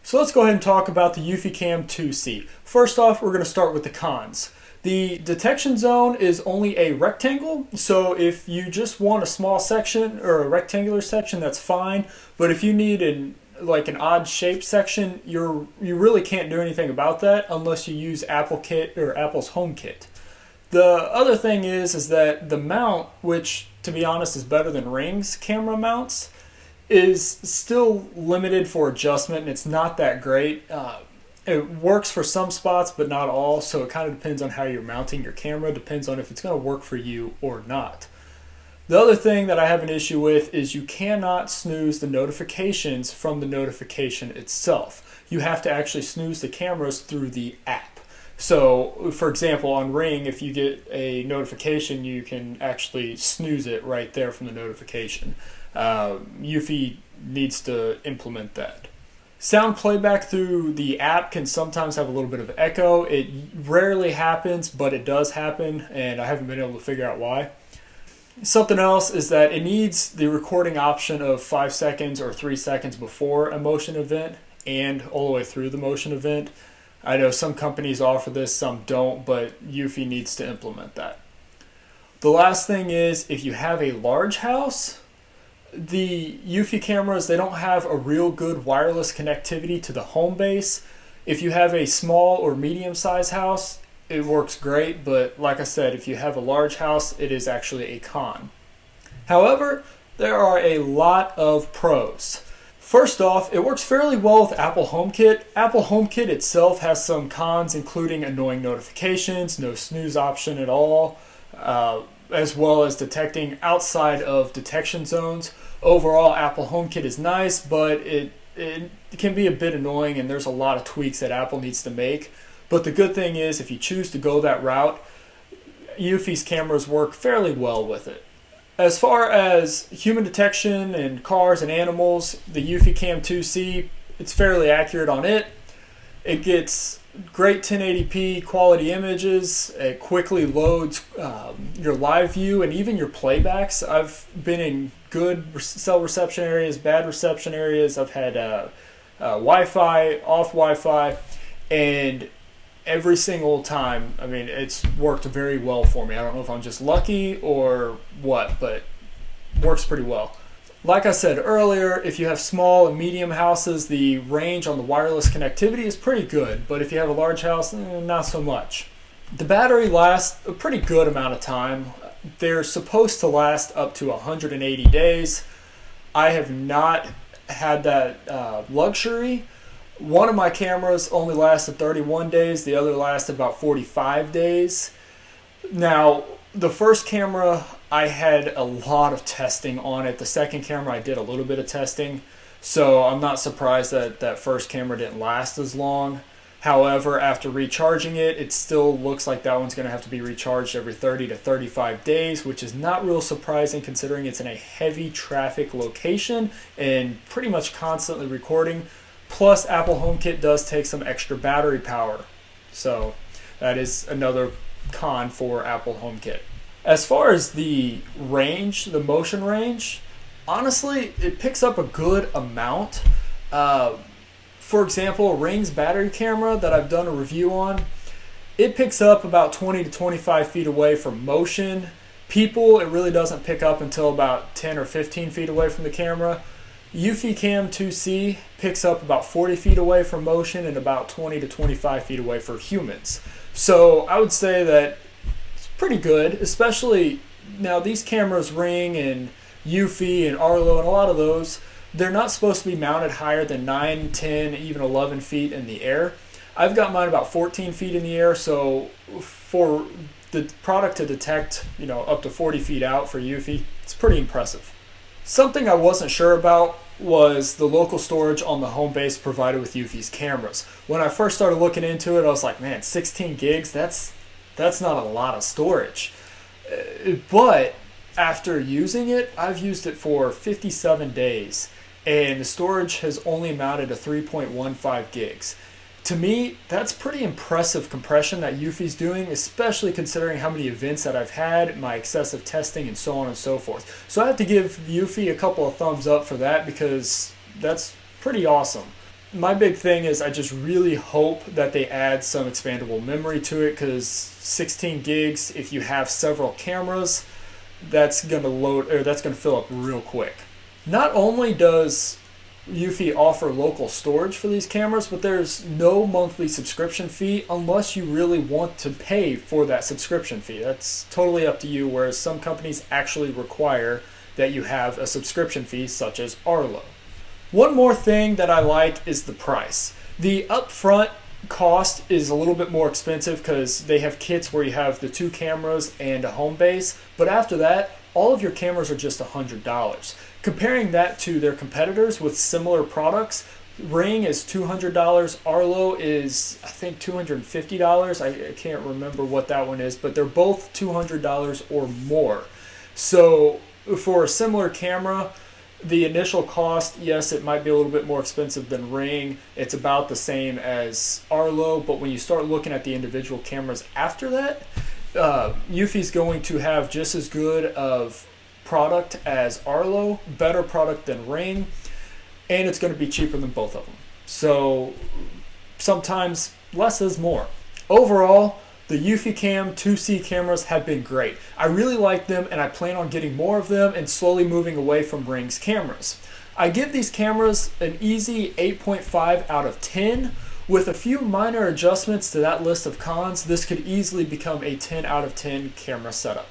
So let's go ahead and talk about the eufyCam 2C. First off, we're going to start with the cons. The detection zone is only a rectangle, so if you just want a small section or a rectangular section, that's fine. But if you need an odd shaped section, you really can't do anything about that unless you use Apple Kit or Apple's HomeKit. The other thing is that the mount, which to be honest is better than Ring's camera mounts, is still limited for adjustment, and it's not that great. It works for some spots, but not all, so it kind of depends on how you're mounting your camera, depends on if it's going to work for you or not. The other thing that I have an issue with is you cannot snooze the notifications from the notification itself. You have to actually snooze the cameras through the app. So, for example, on Ring, if you get a notification, you can actually snooze it right there from the notification. Eufy needs to implement that. Sound playback through the app can sometimes have a little bit of echo. It rarely happens, but it does happen, and I haven't been able to figure out why. Something else is that it needs the recording option of 5 seconds or 3 seconds before a motion event and all the way through the motion event. I know some companies offer this, some don't, but Eufy needs to implement that. The last thing is, if you have a large house, the Eufy cameras, they don't have a real good wireless connectivity to the home base. If you have a small or medium-sized house, it works great, but like I said, if you have a large house, it is actually a con. However, there are a lot of pros. First off, it works fairly well with Apple HomeKit. Apple HomeKit itself has some cons, including annoying notifications, no snooze option at all, as well as detecting outside of detection zones. Overall, Apple HomeKit is nice, but it can be a bit annoying, and there's a lot of tweaks that Apple needs to make. But the good thing is, if you choose to go that route, Eufy's cameras work fairly well with it. As far as human detection and cars and animals, the eufyCam 2C, it's fairly accurate on it. It gets great 1080p quality images. It quickly loads your live view and even your playbacks. I've been in good cell reception areas, bad reception areas. I've had Wi-Fi, off Wi-Fi, and every single time, I mean, it's worked very well for me. I don't know if I'm just lucky or what, but it works pretty well. Like I said earlier, if you have small and medium houses, the range on the wireless connectivity is pretty good, but if you have a large house, not so much. The battery lasts a pretty good amount of time. They're supposed to last up to 180 days. I have not had that luxury. One of my cameras only lasted 31 days, the other lasted about 45 days. Now, the first camera, I had a lot of testing on it. The second camera, I did a little bit of testing, so I'm not surprised that that first camera didn't last as long. However, after recharging it, it still looks like that one's going to have to be recharged every 30 to 35 days, which is not real surprising considering it's in a heavy traffic location and pretty much constantly recording. Plus, Apple HomeKit does take some extra battery power, so that is another con for Apple HomeKit. As far as the range, the motion range, honestly, it picks up a good amount. For example, Ring's battery camera that I've done a review on, it picks up about 20 to 25 feet away from motion. People, it really doesn't pick up until about 10 or 15 feet away from the camera. eufyCam 2C picks up about 40 feet away from motion and about 20 to 25 feet away for humans. So I would say that it's pretty good, especially now these cameras, Ring and Eufy and Arlo and a lot of those, they're not supposed to be mounted higher than 9, 10, even 11 feet in the air. I've got mine about 14 feet in the air, so for the product to detect, up to 40 feet out for Eufy, it's pretty impressive. Something I wasn't sure about was the local storage on the home base provided with Eufy's cameras. When I first started looking into it, I was like, man, 16 gigs, that's not a lot of storage. But after using it, I've used it for 57 days, and the storage has only amounted to 3.15 gigs. To me, that's pretty impressive compression that Eufy's doing, especially considering how many events that I've had, my excessive testing, and so on and so forth. So I have to give Eufy a couple of thumbs up for that because that's pretty awesome. my big thing is I just really hope that they add some expandable memory to it, because 16 gigs, if you have several cameras, that's gonna load, or that's gonna fill up real quick. Not only does Eufy offer local storage for these cameras, but there's no monthly subscription fee unless you really want to pay for that subscription fee. That's totally up to you, whereas some companies actually require that you have a subscription fee, such as Arlo. One more thing that I like is the price. The upfront cost is a little bit more expensive because they have kits where you have the 2 cameras and a home base, but after that, all of your cameras are just $100. Comparing that to their competitors with similar products, Ring is $200, Arlo is I think $250. I can't remember what that one is, but they're both $200 or more. So for a similar camera, the initial cost, yes, it might be a little bit more expensive than Ring. It's about the same as Arlo, but when you start looking at the individual cameras after that, Eufy's going to have just as good of product as Arlo, better product than Ring, and it's going to be cheaper than both of them. So sometimes less is more. Overall, the eufyCam 2C cameras have been great. I really like them, and I plan on getting more of them and slowly moving away from Ring's cameras. I give these cameras an easy 8.5 out of 10. With a few minor adjustments to that list of cons, this could easily become a 10 out of 10 camera setup.